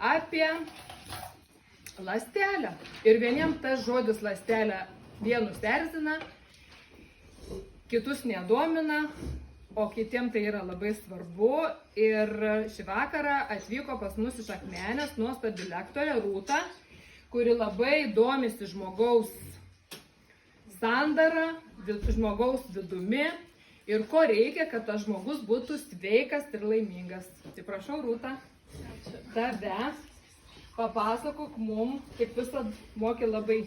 apie ląstelę. Ir vieniem tas žodis ląstelė vienus erzina, kitus nedomina, o kitiem tai yra labai svarbu. Ir šį vakarą atvyko pas mus iš Akmenės nuostabi lektorė Rūta, kuri labai domisi žmogaus sandara, žmogaus vidumi ir ko reikia, kad tas žmogus būtų sveikas ir laimingas. Tai prašau, Rūta, tave papasakok mum, kaip visad moki labai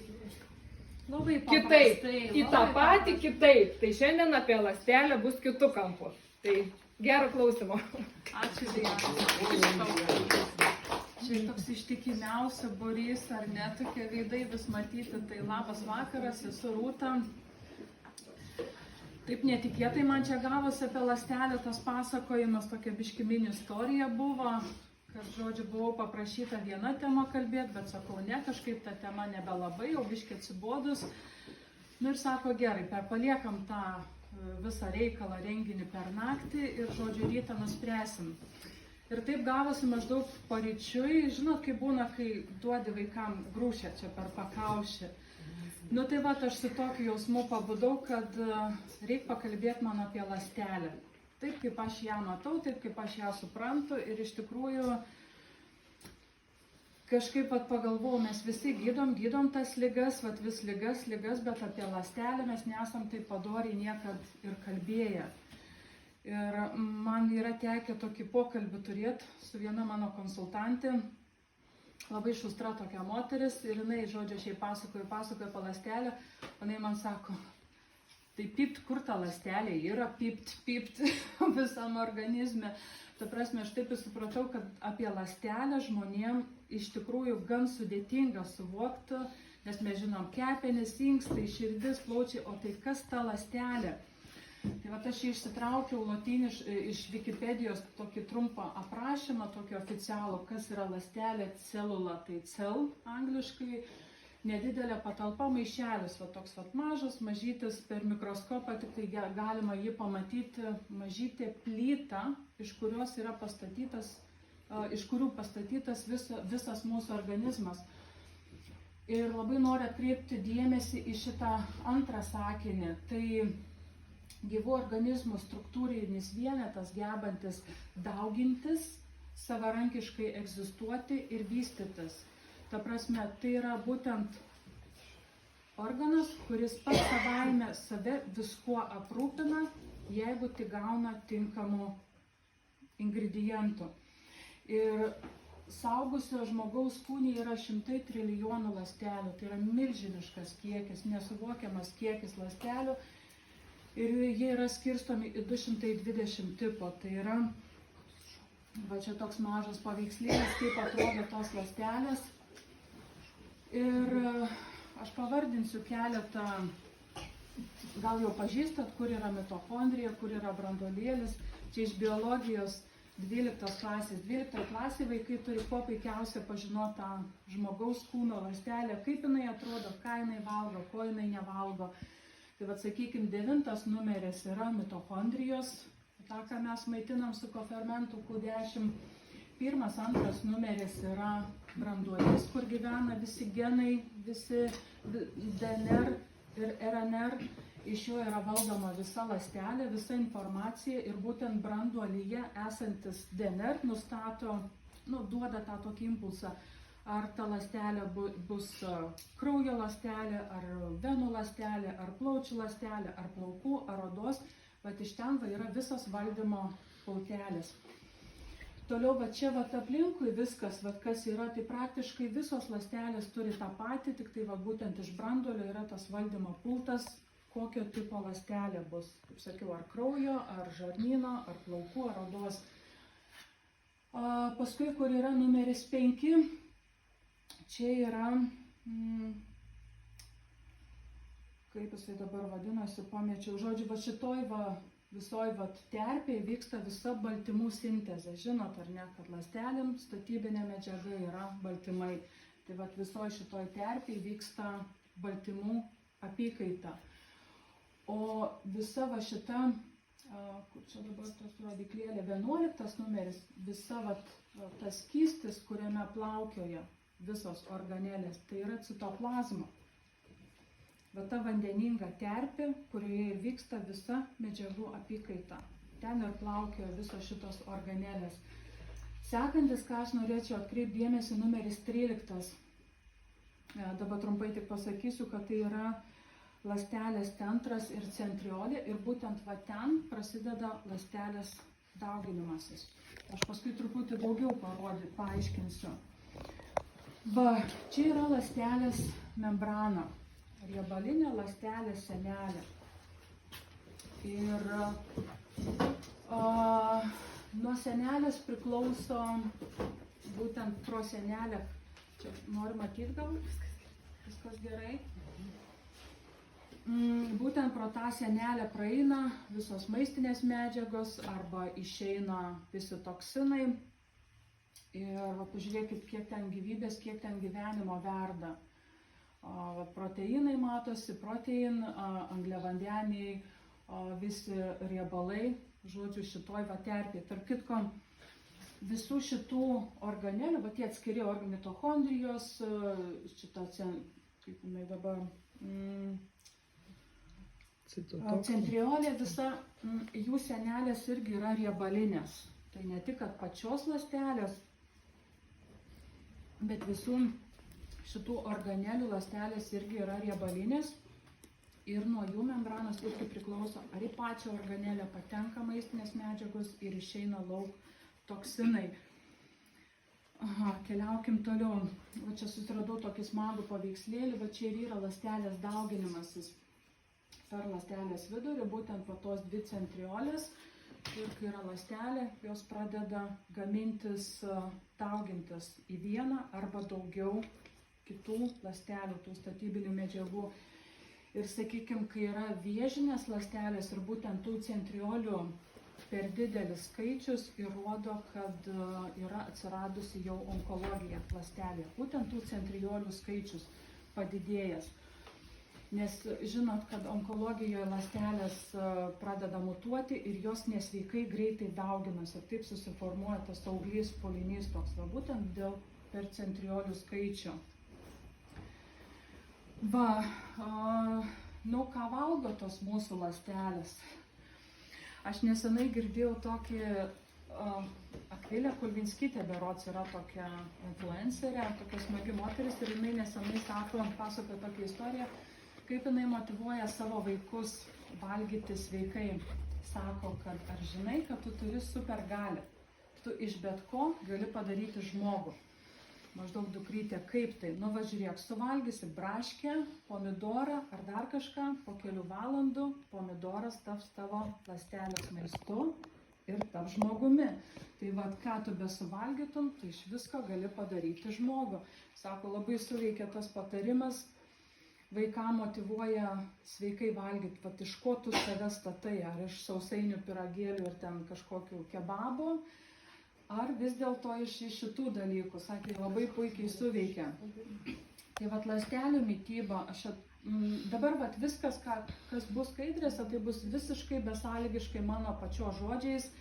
kitaip, į tą patį kitaip. Tai šiandien apie ląstelę bus kitų kampų. Tai gero klausimo. Ačiū Dievui. Čia toks ištikimiausia būrys, ar ne, tokie veidai vis matyti. Tai labas vakaras, esu Rūta. Taip netikėtai man čia gavosi apie ląstelę tas pasakojimas, tokia biški mini istorija buvo, kad žodžiu buvau paprašyta vieną temą kalbėti, bet sakau ne, kažkaip ta tema nebelabai, jau biški atsibodus. Nu ir sako gerai, paliekam tą visą reikalą renginį per naktį ir žodžiu rytą nuspręsim. Ir taip gavosi maždaug paryčiui, žinot, kaip būna, kai duodi vaikam grūšę čia per pakaušį. Nu tai va, aš su tokiu jausmu pabudau, kad reikia pakalbėti man apie ląstelę. Taip kaip aš ją matau, taip kaip aš ją suprantu ir iš tikrųjų kažkaip pagalvojau, mes visi gydom tas ligas, vis ligas, bet apie ląstelę mes nesam taip padoriai niekad ir kalbėję. Ir man yra tekę tokį pokalbį turėti su viena mano konsultantė, labai šustra tokia moteris ir jinai, žodžiu, šiai pasakoja apie ląstelę, o jinai man sako, tai pipt, kur ta ląstelė yra, pipt visam organizme. Ta prasme, aš taip supratau, kad apie ląstelę žmonėm iš tikrųjų gan sudėtinga suvokti, nes mes žinom kepenis, inkstai, širdis, plaučiai, o tai kas ta ląstelė? Tai va, aš išsitraukiau iš Wikipedijos tokį trumpą aprašymą, tokį oficialų, kas yra ląstelė, celula, tai cell angliškai, nedidelė patalpa, maišelis, va toks va mažas, mažytis, per mikroskopą tik tai galima jį pamatyti, mažytė plyta, iš kurių pastatytas visas mūsų organizmas. Ir labai noriu atkreipti dėmesį į šitą antrą sakinį, tai gyvų organizmų struktūrinis vienetas, gebantis daugintis, savarankiškai egzistuoti ir vystytis. Ta prasme, tai yra būtent organas, kuris pats savaime save viskuo aprūpina, jeigu tik gauna tinkamų ingredientų. Ir saugusio žmogaus kūne yra 100 trilijonų ląstelių, tai yra milžiniškas kiekis, nesuvokiamas kiekis ląstelių. Ir jie yra skirstomi į 220 tipo. Tai yra, va čia toks mažas paveikslėlis, kaip atrodo tos ląstelės. Ir aš pavardinsiu keletą, gal jau pažįstat, kur yra mitochondrija, kur yra branduolėlis. Čia iš biologijos 12 klasės. 12 klasė vaikai turi kuo puikiausia pažinoti tą žmogaus kūno ląstelę, kaip jinai atrodo, ką jinai valgo, ko jinai nevalgo. Tai vad, sakykime, 9 numeris yra mitochondrijos, tą, ką mes maitinam su kofermentu Q10. 1, 2 numeris yra branduolys, kur gyvena visi genai, visi DNR ir RNR. Iš jo yra valdoma visa ląstelė, visa informacija ir būtent branduolyje esantis DNR nustato, duoda tą tokį impulsą. Ar ta ląstelė bus kraujo ląstelė, ar venų ląstelė, ar plaučių ląstelė, ar plaukų, ar odos. Bet iš ten yra visas valdymo pautelis. Toliau čia aplinkui viskas, kas yra, tai praktiškai visos ląstelės turi tą patį, tik tai būtent iš branduolio yra tas valdymo pultas, kokio tipo ląstelė bus. Kaip sakiau, ar kraujo, ar žarnyno, ar plaukų, ar odos. Paskui, kur yra numeris 5, čia yra, kaip jisai dabar vadinasi, pamečiau, žodžiu, šitoj visoj terpėje vyksta visa baltymų sintezė. Žinot ar ne, kad ląstelėm statybinė medžiaga yra baltymai. Tai visoj šitoj terpėje vyksta baltymų apykaita. O visa šita kur čia dabar tas rodiklėlė, 11 numeris, visa tas skystis, kuriame plaukioja visos organelės, tai yra citoplazma. Va ta vandeninga terpė, kurioje ir vyksta visa medžiagų apykaita. Ten ir plaukioja visos šitos organelės. Sekantis, ką aš norėčiau atkreipti dėmesį, numeris 13. Dabar trumpai tik pasakysiu, kad tai yra ląstelės centras ir centriolė ir būtent va ten prasideda ląstelės dauginimasis. Aš paskui truputį daugiau paaiškinsiu. Va, čia yra ląstelės membrana, riebalinė ląstelės sienelė. Ir nuo sienelės priklauso būtent pro sienelę. Čia nori matyti gal? Viskas gerai. Būtent pro tą sienelę praeina visos maistinės medžiagos arba išeina visi toksinai. Ir pažiūrėkit, kiek ten gyvybės, kiek ten gyvenimo verda. Proteinai matosi, angliavandeniai, visi riebalai, žodžiu, šitoj terpėje. Tarp kitko, visų šitų organelių, tie atskiri mitochondrijos, šita, kaip jinai dabar, centriolė, visa jų sienelės irgi yra riebalinės. Tai ne tik, kad pačios ląstelės, bet visų šitų organelių ląstelės irgi yra riebalinės ir nuo jų membranos irgi priklauso, ar į pačią organelę patenka maistinės medžiagos ir išeina lauk toksinai. Keliaukim toliau. Va čia susiradau tokį smagų paveikslėlį, va čia ir yra ląstelės dauginimasis per ląstelės vidurį, būtent po tos dvi centriolės. Ir kai yra ląstelė, jos pradeda gamintis, daugintis į vieną arba daugiau kitų ląstelių, tų statybinių medžiagų. Ir sakykime, kai yra vėžinės ląstelės ir būtent tų centriolių per didelis skaičius įrodo, kad yra atsiradusi jau onkologija ląstelėje. Būtent tų centriolių skaičius padidėjęs. Nes žinot, kad onkologijoje ląstelės pradeda mutuoti ir jos nesveikai greitai dauginasi. Taip susiformuoja tas auglys, pulinys toks, va būtent dėl per centriolių skaičių. Va, ką valgo tos mūsų ląstelės? Aš nesenai girdėjau tokį Akvilė Kulvinskytė, berods yra tokia influencerė, tokia smagi moteris ir jinai nesenai pasakojo tokią istoriją, kaip jinai motyvuoja savo vaikus valgyti sveikai. Sako, kad ar žinai, kad tu turi supergalią. Tu iš bet ko gali padaryti žmogų. Maždaug dukrytė, kaip tai? Nu va žiūrėk, suvalgysi braškę, pomidorą ar dar kažką, po kelių valandų pomidoras taps tavo ląstelės maistu ir taps žmogumi. Tai va, ką tu besuvalgytum, tai iš visko gali padaryti žmogų. Sako, labai suveikia tas patarimas. Vaikam motyvuoja sveikai valgyti, vat iš ko tu save statai, ar iš sausainių pyragėlių ir ten kažkokių kebabų, ar vis dėlto iš šitų dalykų, sakė, labai puikiai suveikia. Tai vat ląstelių mityba, dabar vat viskas, kas bus skaidrėse, tai bus visiškai besąlygiškai mano pačios žodžiais,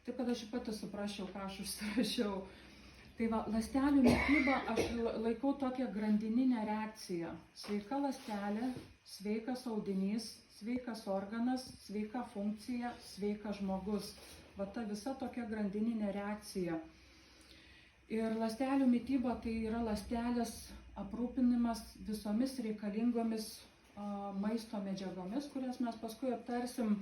taip kad aš pati suprasčiau, ką aš užsirašiau. Tai va, ląstelių mityba aš laikau tokią grandininę reakciją. Sveika ląstelė, sveikas audinys, sveikas organas, sveika funkcija, sveikas žmogus. Va ta visa tokia grandininė reakcija. Ir ląstelių mityba tai yra ląstelės aprūpinimas visomis reikalingomis maisto medžiagomis, kurias mes paskui aptarsim.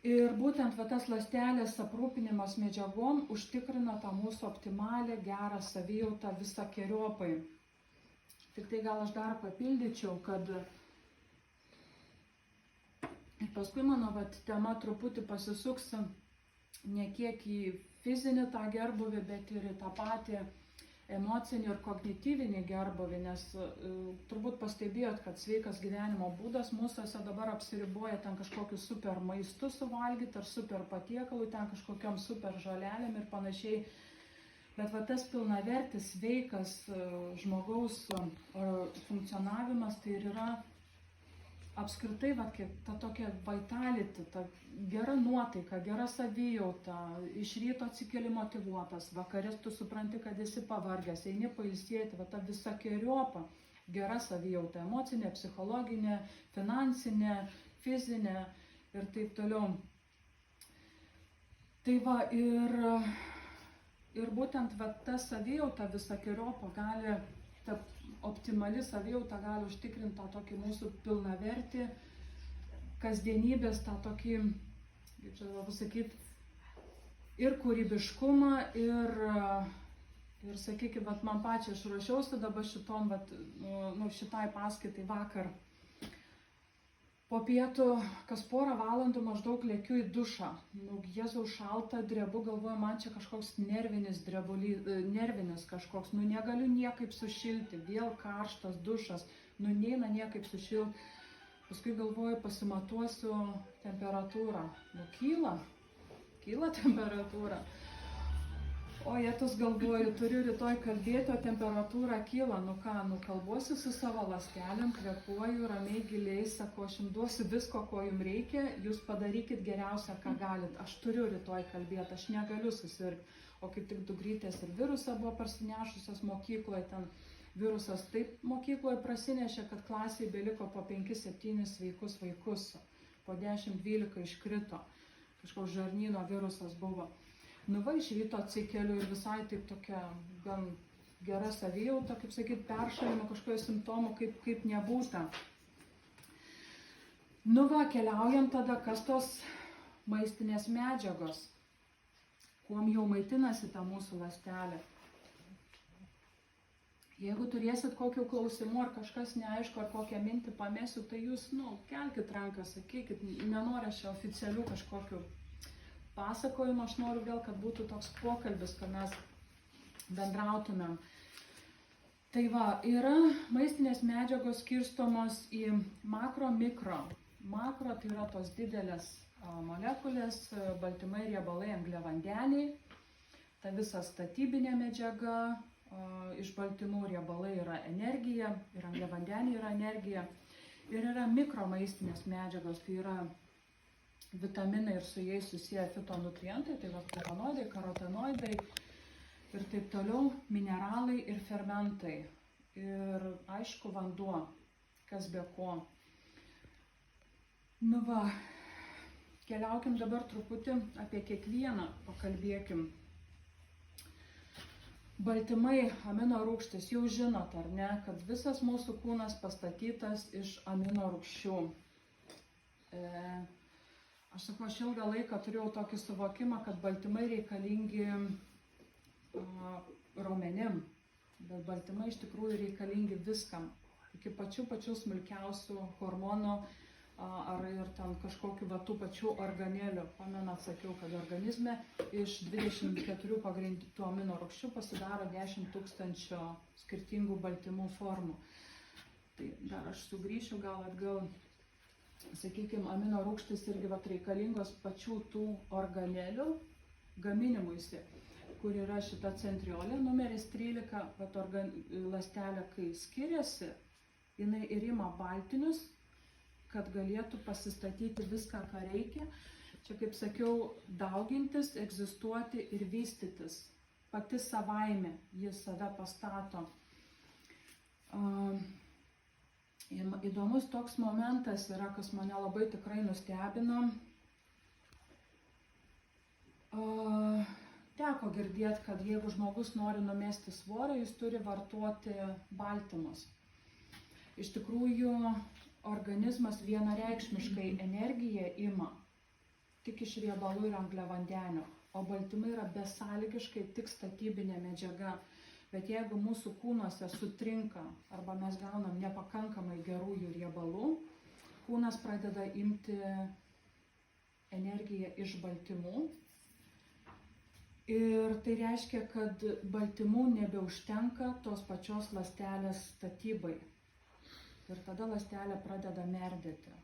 Ir būtent va, tas ląstelės aprūpinimas medžiagom užtikrina tą mūsų optimalę, gerą savijautą visakeriopai. Tik tai gal aš dar papildyčiau, kad ir paskui mano tema truputį pasisuks ne kiek į fizinį tą gerbuvį, bet ir į tą patį emocinį ir kognityvinį gerbuvį, nes turbūt pastebėjot, kad sveikas gyvenimo būdas mūsųse dabar apsiriboja ten kažkokiu super maistu suvalgyti ar super patiekalų, ten kažkokiom super žolelėm ir panašiai. Bet va tas pilnavertis, sveikas žmogaus funkcionavimas tai ir yra apskritai, va, ta tokia vitality, ta gera nuotaika, gera savijauta, iš ryto atsikeli motyvuotas, vakarės tu supranti, kad esi pavargęs, eini pailsėti, va, ta visokeriopą gera savijauta, emocinė, psichologinė, finansinė, fizinė ir taip toliau. Tai va, ir būtent va, ta savijauta visokeriopą gali, ta optimali savijauta gali užtikrinti tą tokį mūsų pilnavertį kasdienybės, tą tokį, kaip čia pasakyti, ir kūrybiškumą, ir sakykime, man pačiai aš ruošiausi dabar šitom, šitai paskaitai vakar. Po pietų kas porą valandų maždaug lėkiu į dušą. Jėzau, šalta, drebu, galvoju, man čia kažkoks nervinis kažkoks, negaliu niekaip sušilti, vėl karštas dušas, neina niekaip sušilti. Paskui galvoju, pasimatuosiu temperatūrą. Kyla temperatūra. O jėtus galvoju, turiu rytoj kalbėti, o temperatūra kyla. Kalbuosiu su savo ląstelėm, kvėpuoju, ramiai, giliai, sakau, aš jums duosiu visko, ko jums reikia, jūs padarykit geriausia, ką galit. Aš turiu rytoj kalbėti, aš negaliu susirgti. O kaip tik dukrytės ir virusą buvo parsinešusios mokykloje, ten virusas taip mokykloje prasinešė, kad klasėje beliko po 5-7 sveikus vaikus, po 10-12 iškrito, kažkoks žarnyno virusas buvo. Iš ryto atsikeliu ir visai taip tokia gan gera savijauta, kaip sakyti, peršalimo kažkokio simptomų, kaip nebūta. Keliaujam tada, kas tos maistinės medžiagos, kuom jau maitinasi ta mūsų ląstelė. Jeigu turėsit kokių klausimų, ar kažkas neaišku, ar kokią mintį pamėsiu, tai jūs, kelkit ranką, sakykit, nenoriu aš oficialių kažkokių pasakojimų, aš noriu vėl, kad būtų toks pokalbis, kad mes bendrautumėm. Tai va, yra maistinės medžiagos skirstomos į makro, mikro. Makro tai yra tos didelės molekulės, baltymai, riebalai, angliavandeniai. Ta visa statybinė medžiaga, iš baltymų riebalai yra energija ir angliavandeniai yra energija. Ir yra mikro maistinės medžiagos, tai yra vitaminai ir su jais susiję fitonutrientai, tai flavonoidai, karotenoidai ir taip toliau, mineralai ir fermentai. Ir aišku, vanduo, kas be ko. Keliaukim dabar truputį apie kiekvieną, pakalbėkim. Baltymai, amino rūgštys, jau žinot, ar ne, kad visas mūsų kūnas pastatytas iš amino rūgščių. Aš sakau, aš ilgą laiką turėjau tokį suvokimą, kad baltymai reikalingi raumenim, bet baltymai iš tikrųjų reikalingi viskam, iki pačių smulkiausių hormonų ar ir ten kažkokiu tų pačių organelių. Pamenat, sakiau, kad organizme iš 24 pagrindinių amino rūgščių pasidaro 10 000 skirtingų baltymų formų. Tai dar aš sugrįšiu gal atgal. Sakykime, amino rūgštys irgi reikalingos pačių tų organelių gaminimuisi, kur yra šita centriolė, numeris 13, ląstelė, kai skiriasi, jinai ir ima baltinius, kad galėtų pasistatyti viską, ką reikia. Čia, kaip sakiau, daugintis, egzistuoti ir vystytis. Pati savaime jis save pastato. Įdomus toks momentas yra, kas mane labai tikrai nustebino. Teko girdėti, kad jeigu žmogus nori numesti svorio, jis turi vartoti baltymus. Iš tikrųjų, organizmas vienareikšmiškai energiją ima tik iš riebalų ir angliavandenių, o baltymai yra besąlygiškai tik statybinė medžiaga. Bet jeigu mūsų kūnuose sutrinka arba mes gaunam nepakankamai gerųjų riebalų, kūnas pradeda imti energiją iš baltymų. Ir tai reiškia, kad baltymų nebeužtenka tos pačios ląstelės statybai. Ir tada ląstelė pradeda merdėti.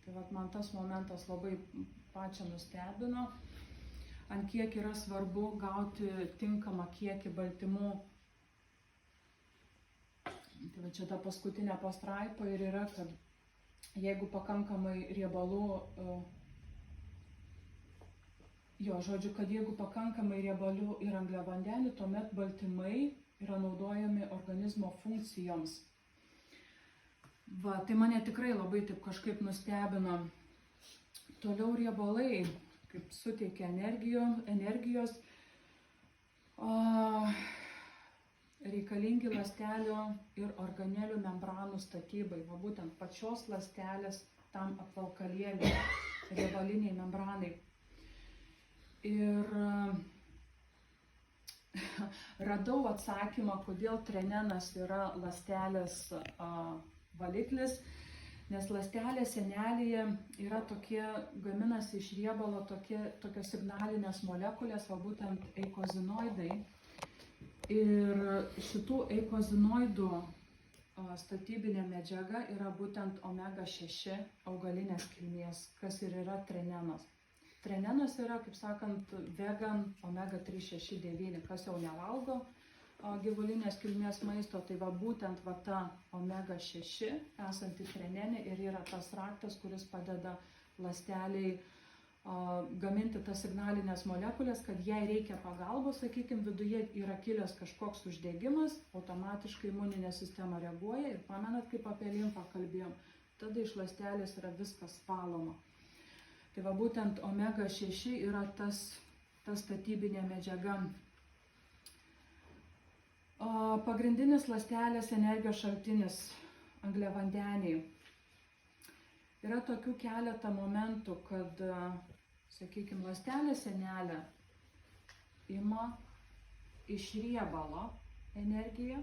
Tai man tas momentas labai pačią nustebino. Ant kiek yra svarbu gauti tinkamą kiekį baltymų. Tai čia ta paskutinė pastraipa ir yra, kad jeigu pakankamai riebalų, kad jeigu pakankamai riebalų ir angliavandenių, tuomet baltymai yra naudojami organizmo funkcijoms. Va, tai mane tikrai labai taip kažkaip nustebino. Toliau riebalai, kaip suteikia energijos, reikalingi ląstelių ir organelių membranų statybai, va būtent pačios ląstelės tam apvalkalėliui, riebaliniai membranai. Ir radau atsakymą, kodėl trenenas yra ląstelės valiklis, nes ląstelės sienelėje yra gaminasi iš riebalo tokios signalinės molekulės, va būtent eikozinoidai. Ir šitų eikozinoidų statybinė medžiaga yra būtent omega-6 augalinės kilmės, kas ir yra trenenas. Trenenas yra, kaip sakant, vegan omega-369, kas jau nevalgo gyvulinės kilmės maisto, tai va būtent va ta omega-6 esanti trenenė ir yra tas raktas, kuris padeda ląsteliai gaminti tas signalinės molekulės, kad jai reikia pagalbos, sakykime, viduje yra kilęs kažkoks uždegimas, automatiškai imuninė sistema reaguoja ir pamenat, kaip apie limfą kalbėjom, tada iš ląstelės yra viskas valoma. Tai va būtent omega-6 yra tas statybinė medžiaga. Pagrindinis ląstelės energijos šaltinis – angliavandeniai. Yra tokių keletą momentų, kad, sakykime, ląstelės sienelė ima iš riebalo energiją,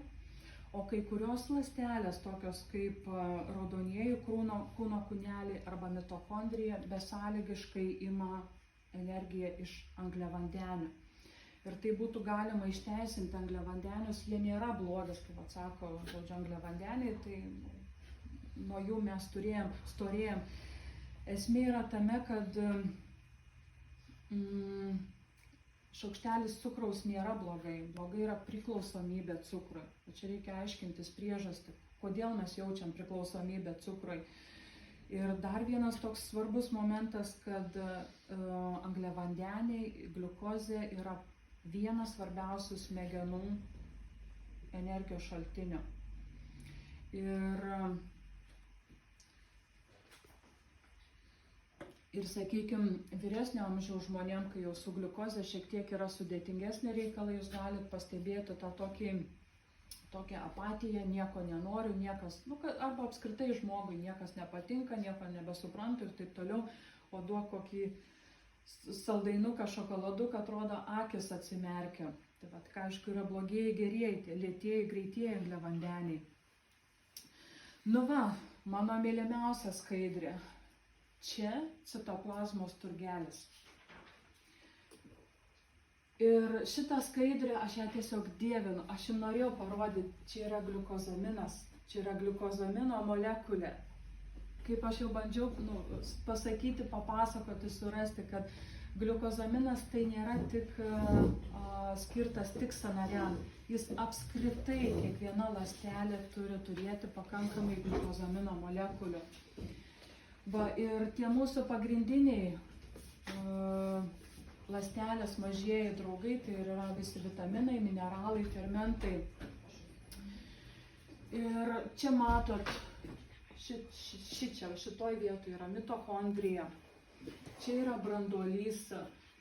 o kai kurios ląstelės, tokios kaip raudonieji kūno kūneliai arba mitochondrija, besąlygiškai ima energiją iš angliavandenių. Ir tai būtų galima išteisinti angliavandenius, jie nėra blogas, kaip atsako žodžio angliavandeniai, tai nuo jų mes storėjom. Esmė yra tame, kad šaukštelis cukraus nėra blogai, blogai yra priklausomybė cukrui. O čia reikia aiškintis priežastį, kodėl mes jaučiam priklausomybę cukrui. Ir dar vienas toks svarbus momentas, kad angliavandeniai, gliukozė yra vienas svarbiausių smegenų energijos šaltinių. Ir sakykime, vyresnio amžiaus žmonėm, kai jau su gliukoze šiek tiek yra sudėtingesnė reikalai, jūs galite pastebėti tą tokią apatiją, nieko nenoriu, niekas, arba apskritai žmogui niekas nepatinka, nieko nebesuprantu ir taip toliau, o duok kokį saldainuką, šokoladuką, atrodo, akis atsimerkia. Tai va, aišku, yra blogieji, gerieji, tie lėtieji, greitieji angliavandeniai. Nu va, mano mylimiausia skaidrė. Čia citoplazmos turgelis. Ir šitą skaidrę aš ją tiesiog dievinu, aš jums norėjau parodyti, čia yra gliukozaminas, čia yra gliukozamino molekulė. Kaip aš jau bandžiau pasakyti, papasakoti, surasti, kad gliukozaminas tai nėra tik skirtas tik sąnariam. Jis apskritai kiekviena ląstelė turi turėti pakankamai gliukozamino molekulių. Va, ir tie mūsų pagrindiniai ląstelės mažieji draugai, tai yra visi vitaminai, mineralai, fermentai. Ir čia matot, šitoj vietoje yra mitochondrija, čia yra branduolys,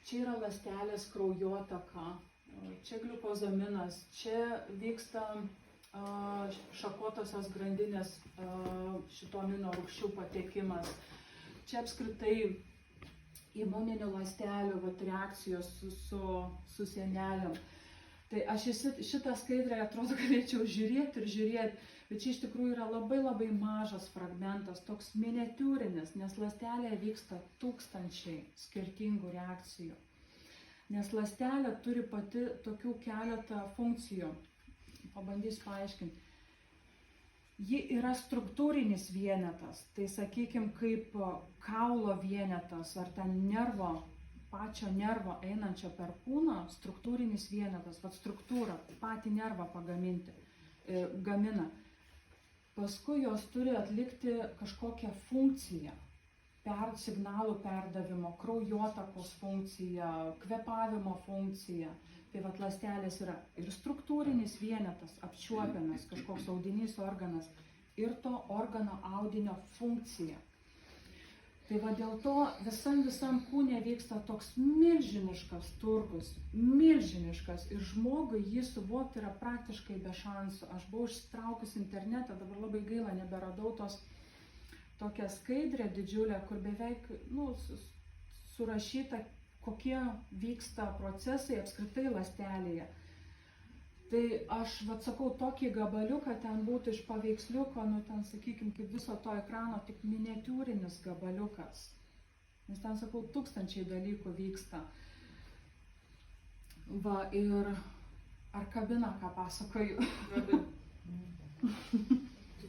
čia yra ląstelės kraujotaka, čia gliukozaminas, čia vyksta šakotosios grandinės šito amino rūgščių patekimas, čia apskritai imuninių ląstelių reakcijos su sienelėm. Tai aš šitą skaidrę atrodo galėčiau žiūrėti, bet čia iš tikrųjų yra labai mažas fragmentas, toks miniatiūrinis, nes ląstelėje vyksta tūkstančiai skirtingų reakcijų. Nes ląstelė turi pati tokių keletą funkcijų. Pabandysiu paaiškinti. Ji yra struktūrinis vienetas, tai sakykime kaip kaulo vienetas ar ten pačio nervo einančio per kūną, struktūrinis vienetas, struktūra, patį nervą gamina. paskui jos turi atlikti kažkokią funkciją. Signalų perdavimo, kraujotakos funkcija, kvėpavimo funkcija. Tai vat ląstelės yra ir struktūrinis vienetas, apčiuopiamas, kažkoks audinys organas, ir to organo audinio funkcija. Tai va dėl to visam kūne vyksta toks milžiniškas turgus, milžiniškas, ir žmogui jį suvokti yra praktiškai be šansų. Aš buvau ištraukus internetą, dabar labai gaila, neberadau tos tokią skaidrę didžiulę, kur beveik surašyta, kokie vyksta procesai apskritai ląstelėje. Tai aš sakau, tokį gabaliuką ten būtų iš paveiksliuko, ten sakykime, kaip viso to ekrano, tik miniatiūrinis gabaliukas. Nes ten, sakau, tūkstančiai dalykų vyksta. Va, ir ar kabina, ką pasakoju?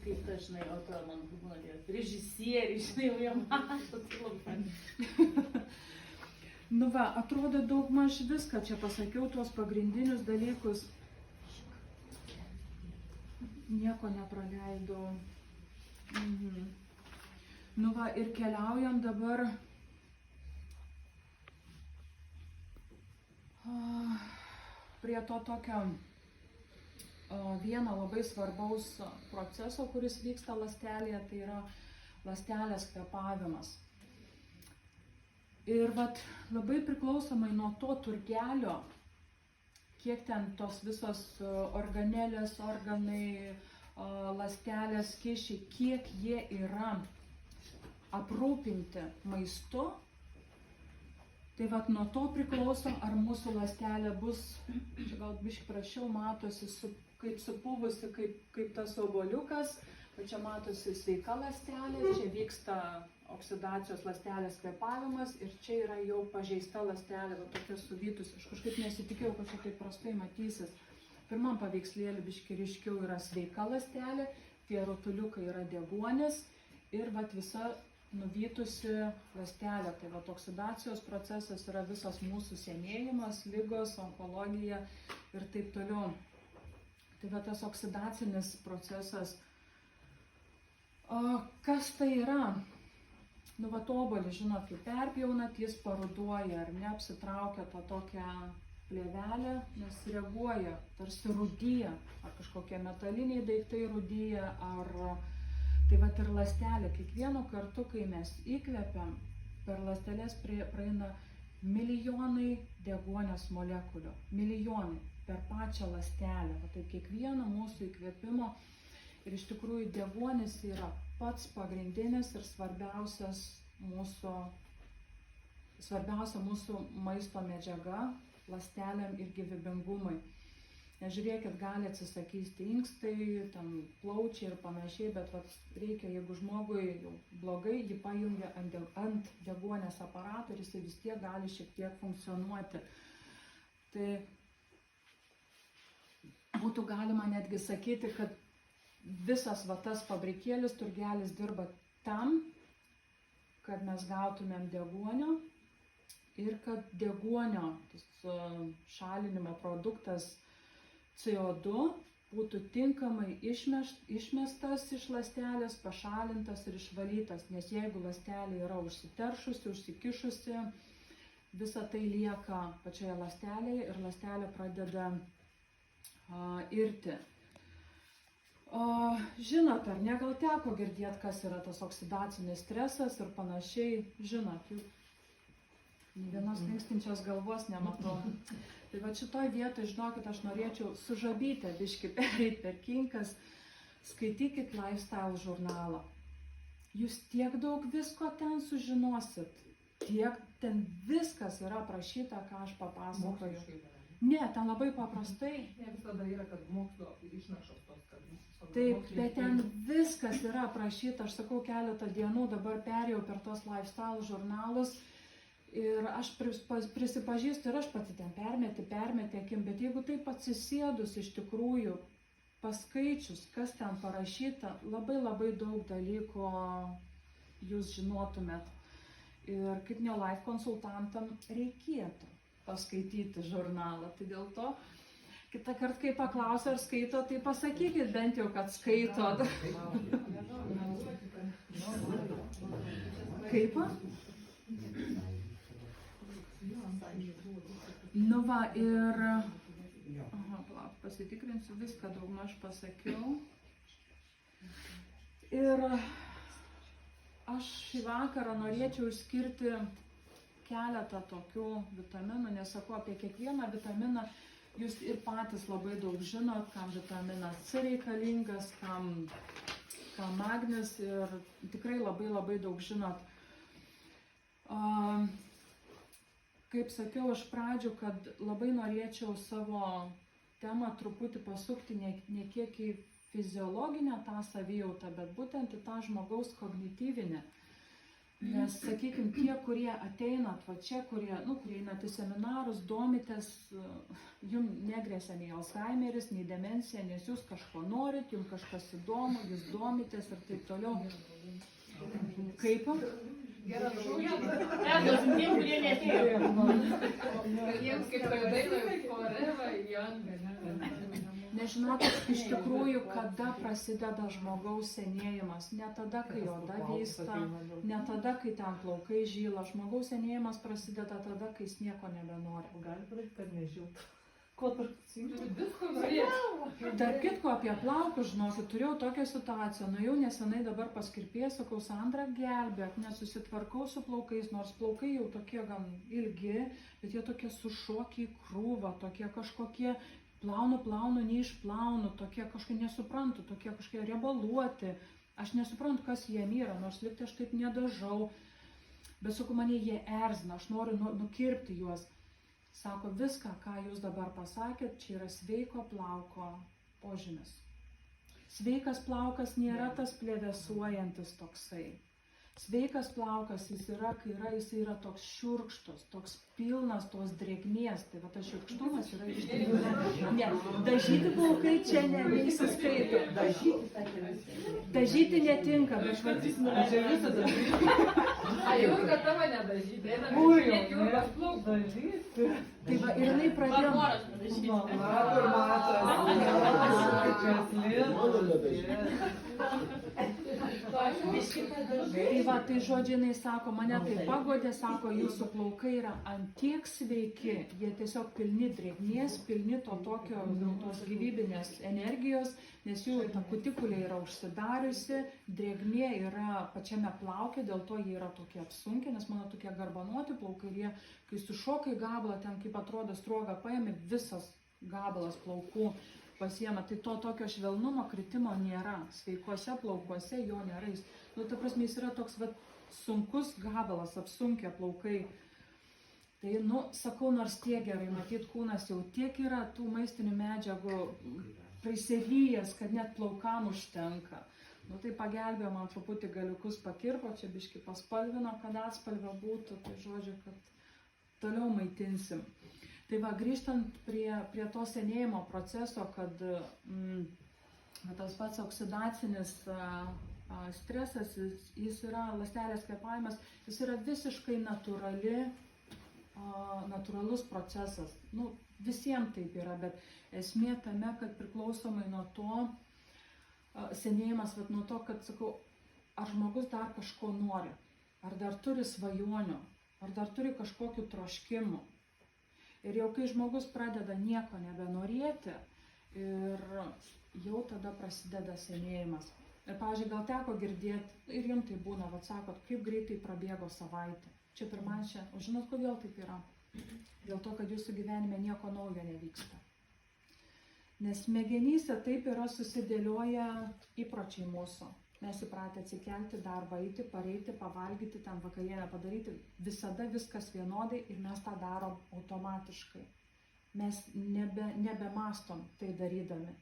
Kaip dažnai, o to man būna režisieriai, žinai, jau jie mato, tai labai. Nu va, atrodo daugmaž viską čia pasakiau, tuos pagrindinius dalykus. Nieko nepraleidau. Nu va, ir keliaujam dabar prie to tokio vieno labai svarbaus proceso, kuris vyksta ląstelėje, tai yra ląstelės kvėpavimas. Ir vat labai priklausomai nuo to turgelio, kiek ten tos visos organelės, organai, ląstelės, skysčiai, kiek jie yra aprūpinti maistu, tai vat nuo to priklauso, ar mūsų ląstelė bus, čia gal biškį prašiau, matosi kaip supuvusi, kaip tas obuoliukas, bet čia matosi sveika ląstelė, čia vyksta oksidacijos ląstelės kvėpavimas ir čia yra jau pažeista ląstelė, va tokia suvytus. Aš kažkaip nesitikėjau, kad čia taip prastai matysis. Pirmam paveikslėlį biškį ryškiau yra sveika ląstelė, tie rutuliukai yra deguonis ir vat visa nuvytusi ląstelė. Tai vat oksidacijos procesas yra visas mūsų senėjimas, ligos, onkologija ir taip toliau. Tai va tas oksidacinis procesas. Kas tai yra? Nu va obuolį, žinot, kai perpjaunat, jis paruduoja ar ne, apsitraukia tą tokią plėvelę, nes reaguoja, tarsi rūdyja, ar kažkokie metaliniai daiktai rūdyja, ar tai va ir ląstelė. Kiekvienu kartu, kai mes įkvepiam, per ląsteles praeina milijonai deguonies molekulių, milijonai per pačią ląstelę. Va tai kiekvieno mūsų įkvėpimo ir iš tikrųjų deguonis yra pats pagrindinis ir svarbiausia mūsų maisto medžiaga ląstelėm ir gyvybingumui. Nežiūrėkit, gali atsisakyti inkstai, plaučiai ir panašiai, bet reikia, jeigu žmogui jau blogai, jį pajungia ant deguonies aparato ir jis vis tiek gali šiek tiek funkcionuoti. Tai būtų galima netgi sakyti, kad visas tas fabrikėlis, turgelis dirba tam, kad mes gautumėm deguonio ir kad deguonio šalinimo produktas CO2 būtų tinkamai išmestas iš ląstelės, pašalintas ir išvalytas, nes jeigu ląstelė yra užsiteršusi, užsikišusi, visa tai lieka pačioje ląstelėje ir ląstelė pradeda irti. Žinot, ar ne, gal teko girdėti, kas yra tas oksidacinis stresas ir panašiai, žinot, juk vienos linkstinčios galvos nematau. Tai va šitoj vietoj, žinokit, aš norėčiau sužabyti biškį pereiti per kinkas, skaitykit Lifestyle žurnalą. Jūs tiek daug visko ten sužinosit, tiek ten viskas yra aprašyta, ką aš papasakoju. Ne, ten labai paprastai. Ne visada yra, kad mokslo išnašos tos, kad... Taip, bet ten viskas yra aprašyta. Aš sakau, keletą dienų dabar perėjau per tos Lifestyle žurnalus ir aš prisipažįstu ir aš pati ten permetė akim, bet jeigu taip atsisėdus iš tikrųjų, paskaičius, kas ten parašyta, labai daug dalykų jūs žinotumėt. Ir kaip Neolife konsultantam reikėtų paskaityti žurnalą. Tai dėl to Kitą kartą, kai paklausia, ar skaito, tai pasakykit bent jau, kad skaitot. Kaip? Nu va, ir... Aha, palauk, pasitikrinsiu, viską daugmaž pasakiau. Ir aš šį vakarą norėčiau išskirti keletą tokių vitaminų, nesakau apie kiekvieną vitaminą, jūs ir patys labai daug žinot, kam vitaminas C reikalingas, kam magnis ir tikrai labai daug žinot. Kaip sakiau iš pradžių, kad labai norėčiau savo temą truputį pasukti ne kiek į fiziologinę tą savijautą, bet būtent į tą žmogaus kognityvinę. Nes, sakykime, tie, kurie ateinat va čia, kurie einat į seminarus, domitės, jums negrėsia nei Alzheimeris, nei demencija, nes jūs kažko norit, jums kažkas įdomu, jūs domitės ir taip toliau. Kaip? Tiem, kurie neatėjo. Jiems kaip tai dainai forever young. Nežinokit, iš tikrųjų, kada prasideda žmogaus senėjimas. Ne tada, kai oda vysta, ne tada, kai ten plaukai žyla. Žmogaus senėjimas prasideda tada, kai jis nieko nebenori. Gali pradėti, kad nežiltų. Ko Visko norėčiau. Tarp kitko apie plaukus, žinokit, turėjau tokią situaciją. Nuėjau nesenai dabar pas kirpėją, sakau, Sandra, gelbėk, nesusitvarkau su plaukais, nors plaukai jau tokie gan ilgi, bet jie tokie sušokę į krūvą, tokie kažkokie plaunu, neišplaunu, tokie kažkokie nesuprantu, tokie kažkokie riebaluoti. Aš nesuprantu, kas jiem yra, nors likti aš taip nedažau. Bet sakau, mane jie erzina, aš noriu nukirpti juos. Sako, viską, ką jūs dabar pasakėt, čia yra sveiko plauko požymis. Sveikas plaukas nėra tas plėvesuojantis toksai. Sveikas plaukas jis yra, jis yra toks šiurkštus, toks pilnas tos drėgmės. Tai va tas šiurkštumas yra iš tikrųjų. Ne, dažyti plaukai čia neįsiskaito. Dažyti netinka, bet švatys nuvažiavisi dažyti. A jau, kad tavo nedažyti. Jurgas plaukai. Tai va, ir jinai pradėjo... Barboras padažyti. Tai va, tai žodžiai jinai sako, mane tai pagodė, sako, jūsų plaukai yra antiek sveiki, jie tiesiog pilni drėgmės, pilni tos gyvybinės energijos, nes jų ta kutikulė yra užsidariusi, drėgmė yra pačiame plauke, dėl to jie yra tokie apsunkę, nes mano tokie garbanoti plaukai, jie, kai sušoka į gabalą, ten kaip atrodo sruoga, paėmė visas gabalas plaukų pasiema, tai to tokio švelnumo kritimo nėra, sveikuose plaukuose jo nėra, ta prasme, jis yra toks sunkus gabalas, apsunkę plaukai. Tai, sakau, nors tiek gerai, matyt, kūnas jau tiek yra tų maistinių medžiagų prisiryjęs, kad net plaukam užtenka. Tai pagelbėjo man truputį galiukus pakirpo, čia biški paspalvino, kad atspalvio būtų, tai žodžiu, kad toliau maitinsim. Tai va, grįžtant prie to senėjimo proceso, kad tas pats oksidacinis stresas, jis yra ląstelės kvėpavimas, jis yra visiškai natūralus procesas. Visiems taip yra, bet esmė tame, kad priklausomai nuo to, senėjimas, nuo to, kad, sakau, ar žmogus dar kažko nori, ar dar turi svajonių, ar dar turi kažkokių troškimų. Ir jau kai žmogus pradeda nieko nebenorėti, ir jau tada prasideda senėjimas. Ir, pavyzdžiui, gal teko girdėti, ir jums tai būna, sakot, kaip greitai prabėgo savaitė. Čia pirmančia, o žinot, kodėl taip yra? Dėl to, kad jūsų gyvenime nieko naujo nevyksta. Nes smegenyse taip yra susidėlioja įpročiai mūsų. Mes įpratę atsikelti, darbą eiti, pareiti, pavalgyti, ten vakarienę padaryti, visada viskas vienodai ir mes tą darom automatiškai. Mes nebemastom tai darydami.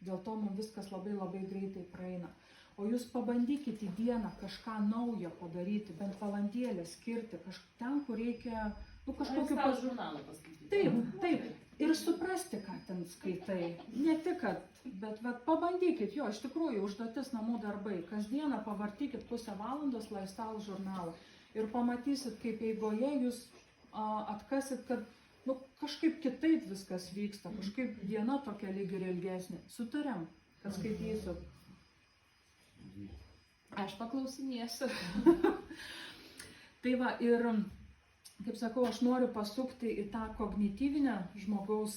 Dėl to mums viskas labai greitai praeina. O jūs pabandykite į dieną kažką naujo padaryti, bent valandėlę skirti, ten, kur reikia, kažkokiu žurnalą paskaityti. Taip. Ir suprasti, ką ten skaitai. Ne tik, kad, bet pabandykit, iš tikrųjų, užduotis namų darbai. Kasdieną pavartykit pusę valandos lifestyle žurnalą. Ir pamatysit, kaip eigoje jūs atkasit, kad nu, kažkaip kitaip viskas vyksta, kažkaip diena tokia lyg ir ilgesnė. Sutarėm, kad skaitysiu. Aš paklausinėsiu. Tai va, ir, kaip sakau, aš noriu pasukti į tą kognityvinę žmogaus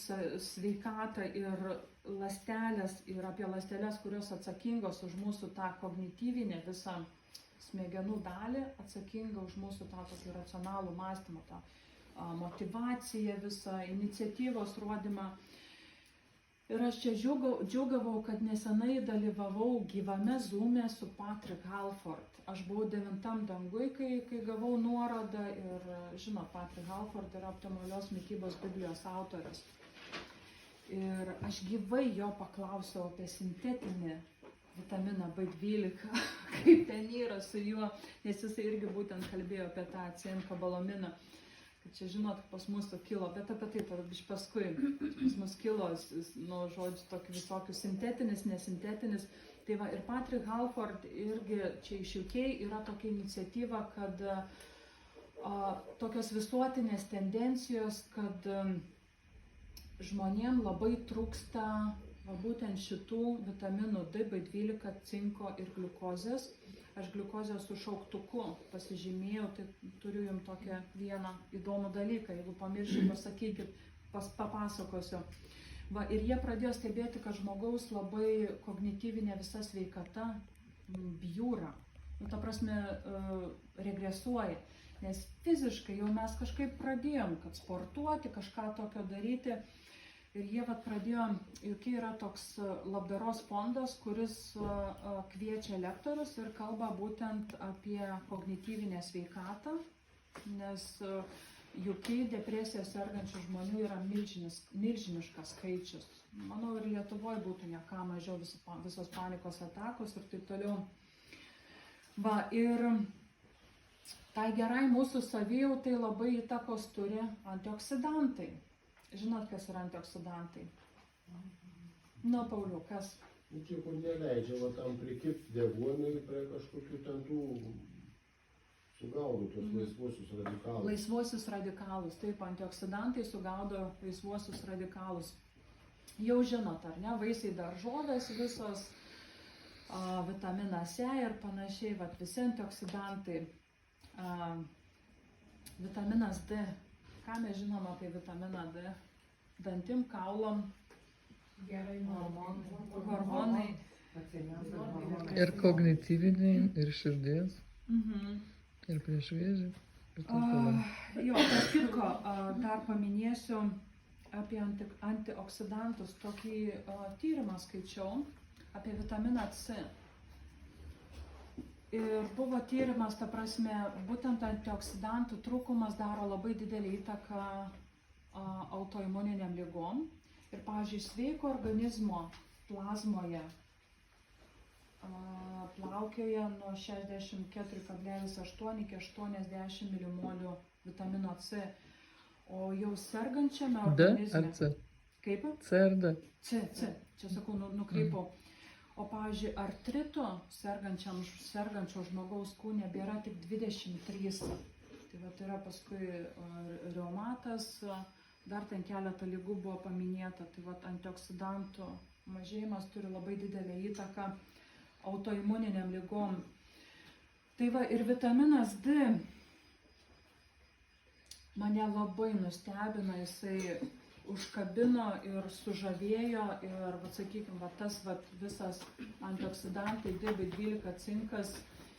sveikatą ir ląstelės, ir apie ląsteles, kurios atsakingos už mūsų tą kognityvinę visą smegenų dalį, atsakinga už mūsų tą tokį racionalų mąstymą, tą motivaciją visą, iniciatyvos rodymą. Ir aš čia džiūgavau, kad nesenai dalyvavau gyvame Zoom'e su Patrick Halford. Aš buvau 9 dangui, kai gavau nuorodą ir, žinot, Patrick Halford yra optimalios mitybos Biblijos autorius. Ir aš gyvai jo paklausiau apie sintetinį vitaminą B12, kaip ten yra su juo, nes jisai irgi būtent kalbėjo apie tą ciankobalaminą. Kad čia, žinot, pas mūsų kilo, bet apie tai tada iš paskui, pas mūsų kilo, nu, žodžiu, tokių visokių sintetinis, nesintetinis. Tai va, ir Patrick Halford irgi čia iš UK yra tokia iniciatyva, kad tokios visuotinės tendencijos, kad žmonėm labai trūksta va, būtent šitų vitaminų D, B12, cinko ir gliukozės. Aš gliukozę su šauktuku pasižymėjau, tai turiu jums tokią vieną įdomų dalyką, jeigu pamiršiu, pasakykit, papasakosiu. Va, ir jie pradėjo stebėti, kad žmogaus labai kognityvinė visa sveikata bjūra, nu, ta prasme, regresuoja, nes fiziškai jau mes kažkaip pradėjom, kad sportuoti, kažką tokio daryti. Ir jie vat pradėjo, juk yra toks labdaros fondas, kuris kviečia lektorius ir kalba būtent apie kognityvinę sveikatą, nes juk depresija sergančių žmonių yra milžiniškas skaičius. Manau, ir Lietuvoje būtų ne ką mažiau visos panikos atakos ir taip toliau. Va, ir tai gerai mūsų savijautai labai įtakos turi antioksidantai. Žinot, kas yra antioksidantai? Nu, Pauliau, kas? Čia kur neleidžia va tam prikipti deguonį prie kažkokių ten tų sugaudo tos laisvuosius radikalus. Laisvuosius radikalus, taip, antioksidantai sugaudo laisvuosius radikalus. Jau žinot, ar ne, vaisiai daržovės visos, vitaminas E ir panašiai, vat visi antioksidantai, vitaminas D. Ką mes žinom apie vitaminą D? Dantim, kaulom, hormonai. Ir kognityviniai, ir širdies, ir prieš vėžį. Jo, tarp kitko, dar paminėsiu apie antioksidantus. Tokį tyrimą skaičiau apie vitaminą C. Ir buvo tyrimas, ta prasme, būtent antioksidantų trūkumas daro labai didelį įtaką autoimuniniam ligom. Ir, pavyzdžiui, sveiko organizmo plazmoje plaukioja nuo 64,8 iki 80 milimolių vitamino C. O jau sergančiame organizme... D ar C? Kaip? C ar D? C. Čia sakau, nukreipau. O, pavyzdžiui, artrito sergančio žmogaus kūne bėra tik 23. Tai va, yra paskui reumatas, dar ten keletą ligų buvo paminėta. Tai va, antioksidantų mažėjimas turi labai didelę įtaką autoimuniniam ligom. Tai va, ir vitaminas D mane labai nustebino, jisai užkabino ir sužavėjo ir, sakykime, tas visas antioksidantai, D, B12, cinkas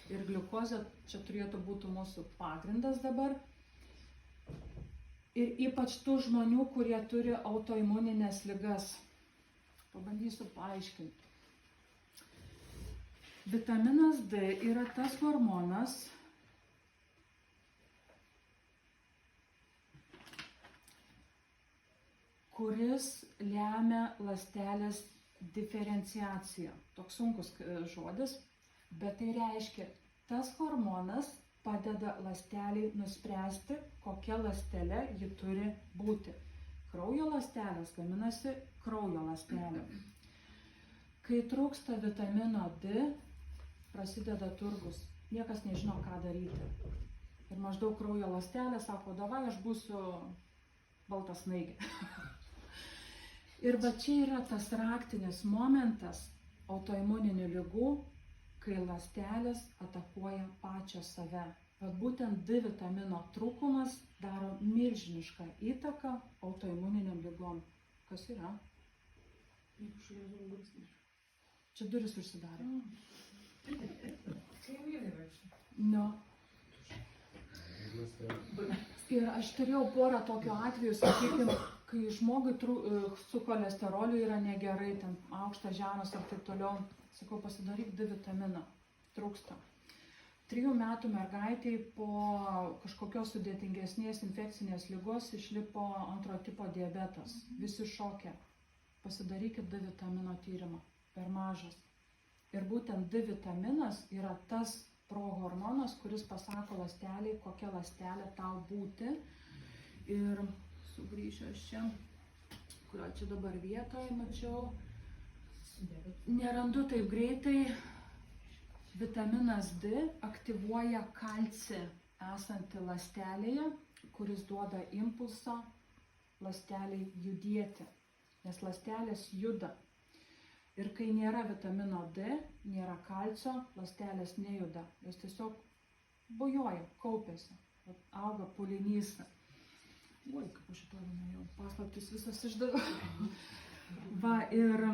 ir gliukozė, čia turėtų būti mūsų pagrindas dabar. Ir ypač tų žmonių, kurie turi autoimuninės ligas. Pabandysiu paaiškinti. Vitaminas D yra tas hormonas, kuris lemia ląstelės diferenciaciją. Toks sunkus žodis, bet tai reiškia, tas hormonas padeda ląsteliai nuspręsti, kokia ląstelė ji turi būti. Kraujo ląstelės gaminasi kraujo ląstelė. Kai trūksta vitamino D, prasideda turgus. Niekas nežino, ką daryti. Ir maždaug kraujo ląstelė sako, davai aš būsiu baltas snaigė. Ir va čia yra tas raktinis momentas autoimuninių ligų, kai ląstelės atakuoja pačią save. Vat būtent D vitamino trūkumas daro milžinišką įtaką autoimuniniam ligom. Kas yra? Čia duris užsidarė. No. Ir aš turėjau porą tokių atvejų, sakykime, kai žmogui su cholesteroliu yra negerai, ten aukštas, žemas ir taip toliau, sakau, pasidaryk D vitaminą, trūksta. 3 metų mergaitei po kažkokios sudėtingesnės infekcinės ligos išlipo 2 tipo diabetas. Visi šokė. Pasidarykit D vitamino tyrimą. Per mažas. Ir būtent D vitaminas yra tas prohormonas, kuris pasako ląsteliai, kokia ląstelė tau būti. Ir sugrįšiu aš čia, kurio čia dabar vietoje mačiau. Nerandu taip greitai. Vitaminas D aktyvuoja kalcį esantį ląstelėje, kuris duoda impulsą ląsteliai judėti, nes ląstelės juda. Ir kai nėra vitamino D, nėra kalcio, ląstelės nejuda, jos tiesiog bujoja, kaupiasi, auga pulinys. Oi, kaip aš šito nuėjau, paslaptis visas išdaviau. Va, ir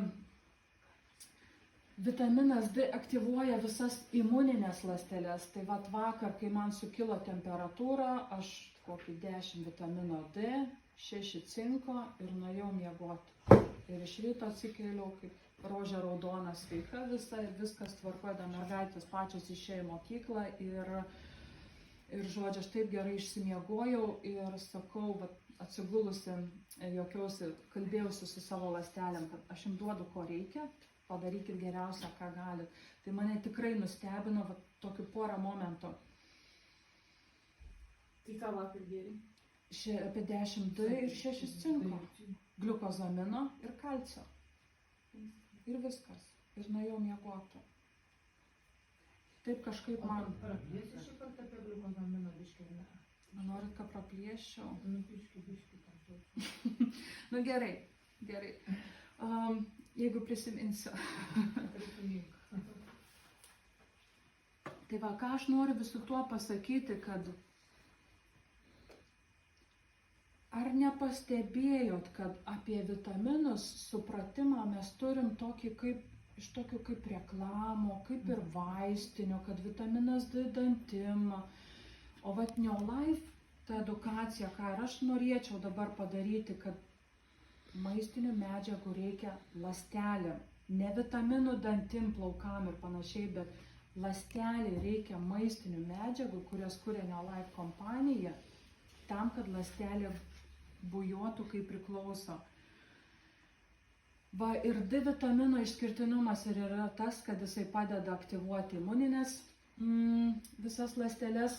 vitaminas D aktyvuoja visas imuninės ląsteles. Tai vat vakar, kai man sukilo temperatūra, aš kokį 10 vitamino D, 6 cinko ir nuėjau miegoti. Ir iš ryto atsikėliau kaip rožė raudona, sveika visa ir viskas tvarkoja, mergaitės pačios išėjo į mokyklą ir žodžiu, aš taip gerai išsimiegojau ir sakau, vat, atsigulusi, jokiausi, kalbėjausi su savo ląstelėm, kad aš jums duodu, ko reikia, padarykit geriausia, ką galit. Tai mane tikrai nustebino va, tokiu porą momentų. Tai ką vakar gėrė? Apie 10 D ir 6 cinko, gliukozamino ir kalcio. Ir viskas. Ir nuėjau miegoti. Taip kažkaip man... Praplėsi šį kartą apie gliukozaminą biškį, ne? Norit, kad praplėščiau? Nu, biškį. Nu gerai, gerai. Jeigu prisiminsiu. Tai va, ką aš noriu visų tuo pasakyti, kad ar nepastebėjot, kad apie vitaminus supratimą mes turim tokį kaip, iš tokių kaip reklamų, kaip ir vaistinių, kad vitaminas D dantim. O vat Neolife, ta edukacija, ką ir aš norėčiau dabar padaryti, kad maistinių medžiagų reikia ląstelėm, ne vitaminų dantim, plaukam ir panašiai, bet ląstelė reikia maistinių medžiagų, kurias kuria Neolife kompanija, tam, kad ląstelė bujotų kaip priklauso. Va, ir D vitamino išskirtinumas ir yra tas, kad jisai padeda aktyvuoti imuninės visas ląsteles.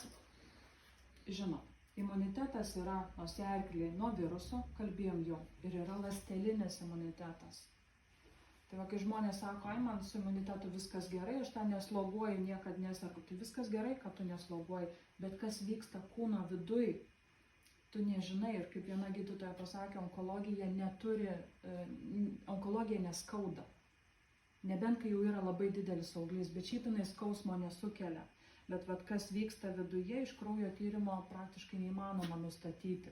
Žinot, imunitetas yra nosiaryklėje nuo viruso, kalbėjom jau, ir yra ląstelinis imunitetas. Tai va, kai žmonės sako, ai, man su imunitetu viskas gerai, aš tą nesloguoju, niekad nesakau, tai viskas gerai, kad tu nesloguoji, bet kas vyksta kūno viduj, tu nežinai. Ir kaip viena gydytoja pasakė, onkologija neskauda. Nebent, kai jau yra labai didelis auglys, bet šiaip jinai skausmo nesukelia. Bet vat, kas vyksta viduje, iš kraujo tyrimo praktiškai neįmanoma nustatyti.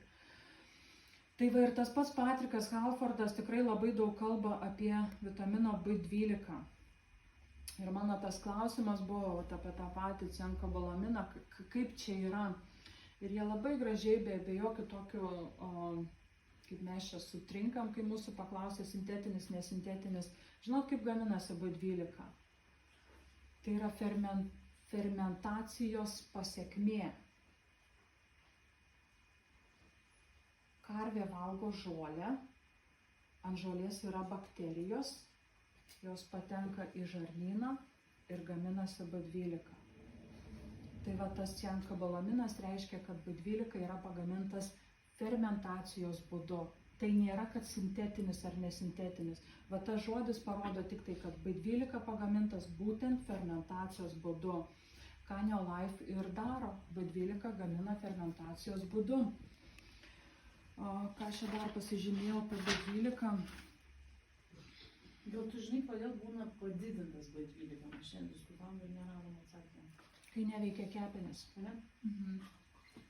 Tai va, ir tas pats Patrikas Halfordas tikrai labai daug kalba apie vitamino B12. Ir mano tas klausimas buvo apie tą patį cenkobalaminą, kaip čia yra. Ir jie labai gražiai, be jokių tokių, kaip mes čia sutrinkam, kai mūsų paklausė sintetinis, nesintetinis. Žinot, kaip gaminasi B12? Tai yra fermentacijos pasekmė. Karvė valgo žolę, ant žolės yra bakterijos, jos patenka į žarnyną ir gaminasi B12. Tai va, tas ciankobalaminas reiškia, kad B12 yra pagamintas fermentacijos būdu. Tai nėra, kad sintetinis ar nesintetinis. Va, tas žodis parodo tik tai, kad B12 pagamintas būtent fermentacijos būdu. Ką Neolife ir daro, B12 gamina fermentacijos būdu. Ką aš čia dar pasižymėjau apie B12? Gal tu žinai, kodėl būna padidintas B12? Mes šiandien diskutavom ir neradom atsakymą. Kai neveikia kepenys. Ne?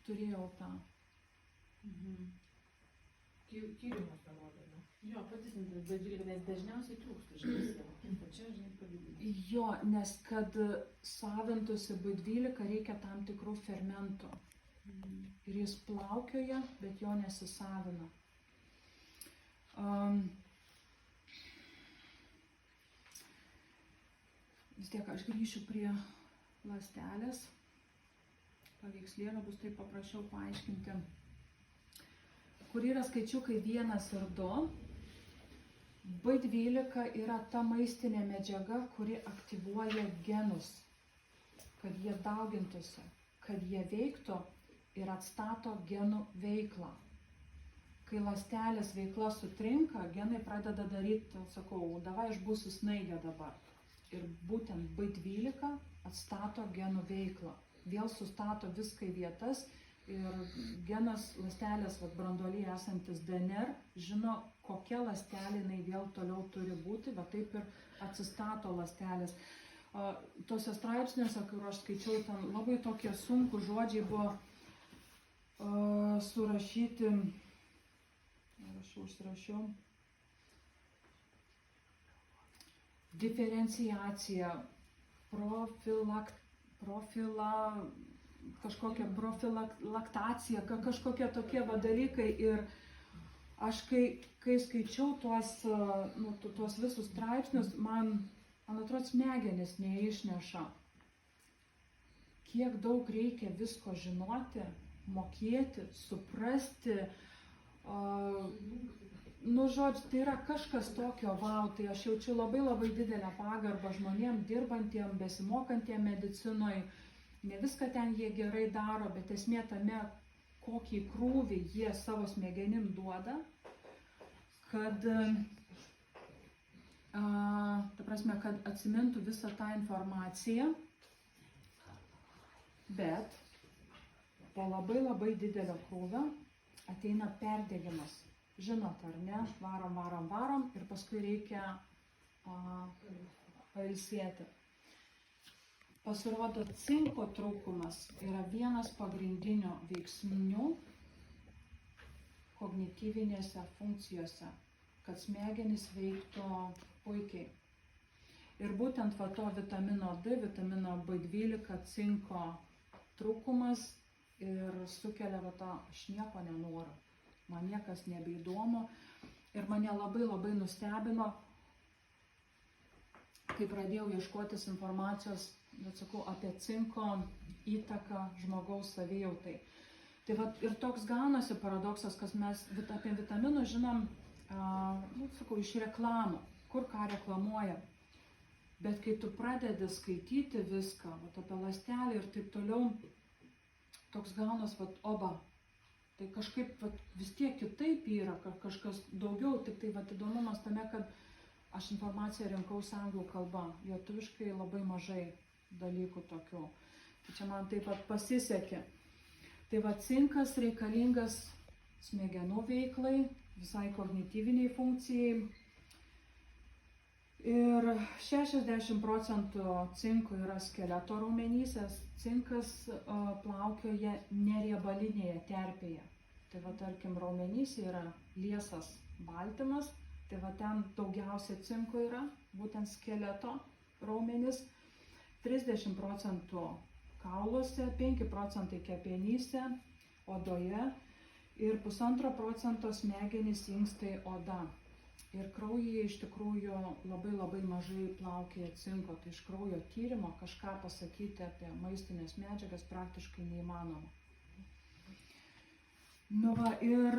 Turėjau tą. Tyrimas parodo, ne? Jo, padidintas B12, nes dažniausiai trūksta, žinai, o čia, žinai, padidintas. Jo, nes kad savintųsi B12 reikia tam tikrų fermentų. Ir jis plaukioja, bet jo nesisavina. Vis tiek aš grįšiu prie ląstelės. Paveikslėlio bus taip paprasčiau paaiškinti. Kur yra skaičiukai 1 ir 2. B12 yra ta maistinė medžiaga, kuri aktyvuoja genus, kad jie daugintųsi, kad jie veiktų ir atstato genų veiklą. Kai ląstelės veikla sutrinka, genai pradeda daryti, sakau, davai aš būsiu snaigė dabar. Ir būtent B12 atstato genų veiklą. Vėl sustato viską į vietas ir genas ląstelės branduolyje esantis DNR žino, kokia ląstelė jinai vėl toliau turi būti, bet taip ir atsistato ląstelės. Tuose straipsniuose, kur aš skaičiau, ten labai tokie sunku žodžiai buvo surašyti, užsirašiau, diferenciacija, kažkokia profilaktacija, kažkokie tokie dalykai. Ir aš kai skaičiau tuos visus straipsnius, man atrodo, smegenis neišneša. Kiek daug reikia visko žinoti, mokėti, suprasti. Žodžiu, tai yra kažkas tokio, tai aš jaučiu labai didelę pagarbą žmonėm dirbantiem, besimokantiem medicinoje. Ne viską ten jie gerai daro, bet esmė tame, kokį krūvį jie savo smegenim duoda, kad, kad atsimintų visą tą informaciją, bet po labai didelio krūvio ateina perdegimas. Žinot, ar ne? Varom ir paskui reikia pailsėti. Pasirodo, cinko trūkumas yra vienas pagrindinių veiksnių kognityvinėse funkcijose, kad smegenys veiktų puikiai. Ir būtent to vitamino D, vitamino B12, cinko trūkumas ir sukelia tą aš nieko nenoriu. Man niekas nebeįdomu. Ir mane labai nustebino, kai pradėjau ieškotis informacijos, apie cinko įtaką žmogaus savijautai. Tai ir toks gaunasi paradoksas, kad mes apie vitaminus žinom, iš reklamų, kur ką reklamuoja. Bet kai tu pradedi skaityti viską, apie ląstelę ir taip toliau, toks gaunas, oba. Tai kažkaip vis tiek kitaip yra, kažkas daugiau, tik tai įdomumas tame, kad aš informaciją rinkausi anglų kalba, lietuviškai labai mažai dalykų tokių. Tai čia man taip pat pasisekė. Tai cinkas reikalingas smegenų veiklai, visai kognityviniai funkcijai. Ir 60% cinko yra skeleto raumenyse, cinkas plaukioja neriebalinėje terpėje. Tai tarkim, raumenyse yra liesas baltymas, tai ten daugiausia cinko yra, būtent skeleto raumenys, 30% kauluose, 5% kepenyse, odoje ir 1,5% smegenys, inkstai, oda. Ir kraujyje iš tikrųjų labai mažai plaukioja cinko, tai iš kraujo tyrimo kažką pasakyti apie maistinės medžiagas praktiškai neįmanoma. Ir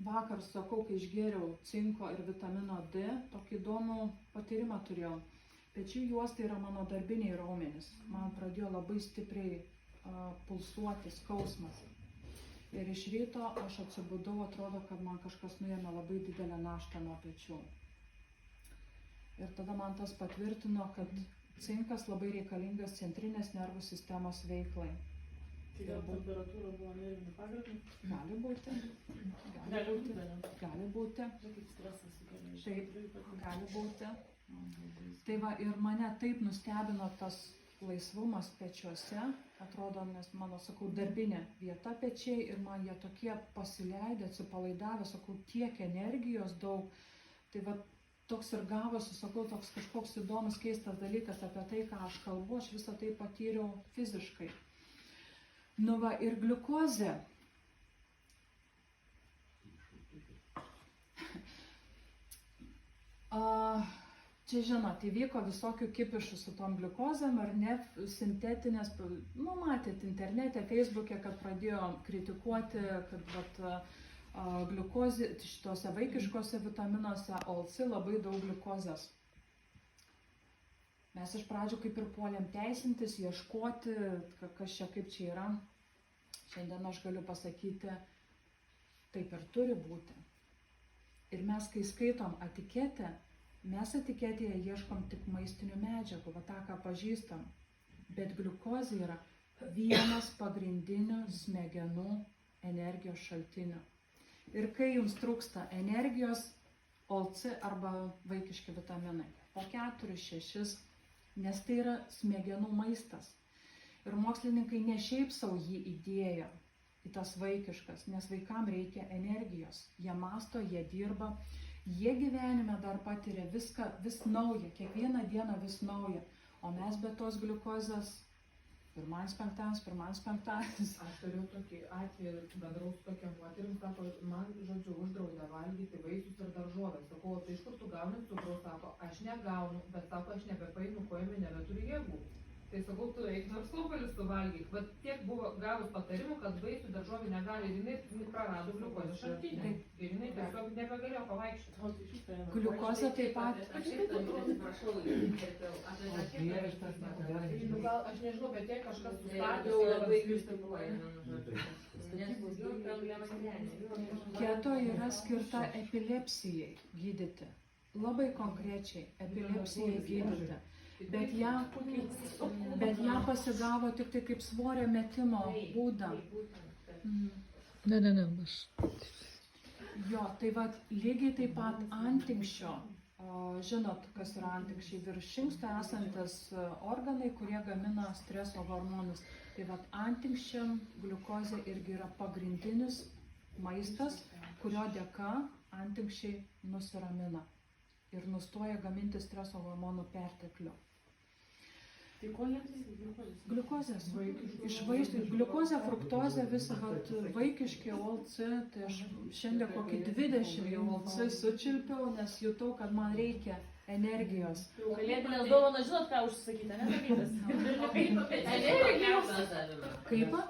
vakar, sakau, kai išgėriau cinko ir vitamino D, tokį įdomų patyrimą turėjau. Pečių juosta yra mano darbiniai raumenys. Man pradėjo labai stipriai pulsuoti skausmas. Ir iš ryto aš atsibudau, atrodo, kad man kažkas nuėmė labai didelę naštą nuo pečių. Ir tada man tas patvirtino, kad cinkas labai reikalingas centrinės nervų sistemos veiklai. Tai gal temperatūra buvo nervinių pagrindų? Gali būti. Gali būti, ne? Gali būti. Kaip stresas sukelia. Taip, gali būti. Tai va ir mane taip nustebino tas laisvumas pečiuose, atrodo, nes mano, sakau, darbinė vieta pečiai ir man jie tokie pasileidę, atsipalaidavę, sakau, tiek energijos daug. Tai va toks ir gavosi, sakau, toks kažkoks įdomus, keistas dalykas apie tai, ką aš kalbu, aš visą tai patyriau fiziškai. Nu va ir gliukozė. Čia žinot, įvyko visokių kipišų su tom gliukozėm ar ne, sintetinės, nu matėt internete, Facebook'e, kad pradėjo kritikuoti, kad vat, gliukozė, šitose vaikiškose vitaminuose OLC labai daug gliukozės. Mes iš pradžių kaip ir puolėm teisintis, ieškoti, kas čia kaip čia yra. Šiandien aš galiu pasakyti, taip ir turi būti. Ir mes, kai skaitom etiketę, mes etiketėje ieškom tik maistinių medžiagų, va tą, ką pažįstam. Bet gliukozė yra vienas pagrindinių smegenų energijos šaltinių. Ir kai jums trūksta energijos, OLC arba vaikiški vitaminai, po 4-6, nes tai yra smegenų maistas. Ir mokslininkai ne šiaip savo jį įdėjo į tas vaikiškas, nes vaikam reikia energijos. Jie masto, jie dirba. Jie gyvenime dar patiria viską vis naują, kiekvieną dieną vis naują, o mes be tos gliukozės pirmanis penktadienis. Aš turiu tokį atvejį, bendrau su tokia moterim, sako, man, žodžiu, uždraudė valgyti vaisius ir daržovės. Sakau, tai iš kur tu gauni cukraus? Sako, aš negaunu, bet sako, aš nebepainu kojami, nebeturiu jėgų. Tai sakau, tu eik nors kaupelis suvalgyk, bet tiek buvo gavus patarimų, kad vaisių daržovių negali ir jinai prarado gliukozės šaltinį. Ir jinai tiesiog nebegalėjo pavaikščioti. Gliukozė taip pat. Aš atsiprašau, gal aš nežinau, bet tiek kažkas sustatė, labai Keto yra skirta epilepsijai gydyti. Labai konkrečiai epilepsijai gydyti. Bet ją pasigavo tik tai kaip svorio metimo būdą. Ne, aš. Jo, tai va lygiai taip pat antinkščio. Žinot, kas yra antinkščiai? Virš inksto esantis organai, kurie gamina streso hormonus. Tai va antinkščiam gliukozė irgi yra pagrindinis maistas, kurio dėka antinkščiai nusiramina ir nustoja gaminti streso hormonų perteklių. Tai ko jiems gliukozės? Gliukozės. Iš vaisių. Gliukozė, fruktozė, visi vaikiški OLC, tai aš šiandien kokį 20 jau OLC sučilpiau, nes jutau, kad man reikia energijos. Kalėdinės dovanos, žinot, ką užsisakyti, ne? Energijos. Kaip?